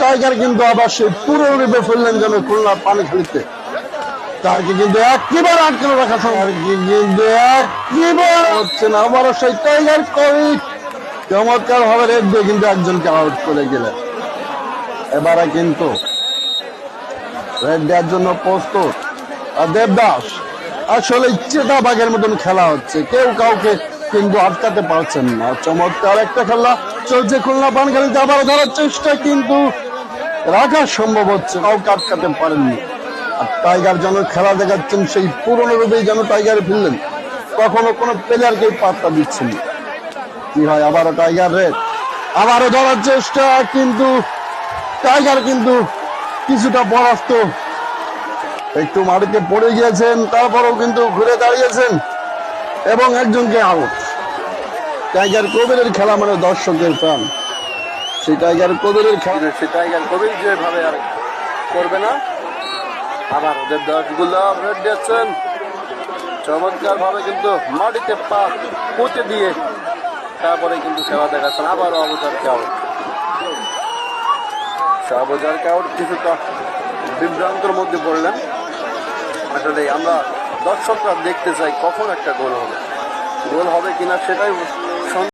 Tiger কিন্তু আবার সেই পুরো রূপে ফেললেন যেন খুলনার পানিখালিতে। তাকে কিন্তু একেবারে আটকে রাখা কিন্তু একেবারে হচ্ছে না। আবারও সেই টাইগার কবি চমৎকার ভাবে রেড দিয়ে কিন্তু একজনকে আউট করে গেলেন। এবারে কিন্তু রেড দেওয়ার জন্য প্রস্তুত আর দেবদাস। আসলে ইচ্ছেটা বাঘের মতন খেলা হচ্ছে, কেউ কাউকে কিন্তু আটকাতে পারছেন না। চমৎকার একটা খেলা চলছে খুলনা পানখালিতে। আবার ধরার চেষ্টা কিন্তু রাখা সম্ভব হচ্ছে, কাউকে আটকাতে পারেননি। আর টাইগার যেন খেলা দেখাচ্ছেন সেই পুরনো রূপেই যেন টাইগার ফিরলেন, কখনো কোনো প্লেয়ারকে পাত্তা দিচ্ছেন। কি হয় আবারও টাইগার রেড, আবারও ধরার চেষ্টা, কিন্তু টাইগার কিন্তু কিছুটা পরাস্ত, একটু মাটিতে পড়ে গিয়েছেন, তারপরেও কিন্তু ঘুরে দাঁড়িয়েছেন এবং একজনকে আউট। টাইগার কবিরের খেলা মানে দর্শকের প্রাণ, সেই টাইগার কবিরের খেলা, সেই টাইগার কবির যেভাবে আর করবে না। আবার দেবদাস গুলাব রেড দিয়েছেন চমৎকার ভাবে, কিন্তু মাটিতে পা পুঁতে দিয়ে তারপরে কিন্তু খেলা দেখাচ্ছেন। আবারও আবুজারকে আউট, আবুজারকে আউট। কিছুটা বিভ্রান্তর মধ্যে পড়লেন। আসলে আমরা দর্শকরা দেখতে চাই কখন একটা গোল হবে কিনা সেটাই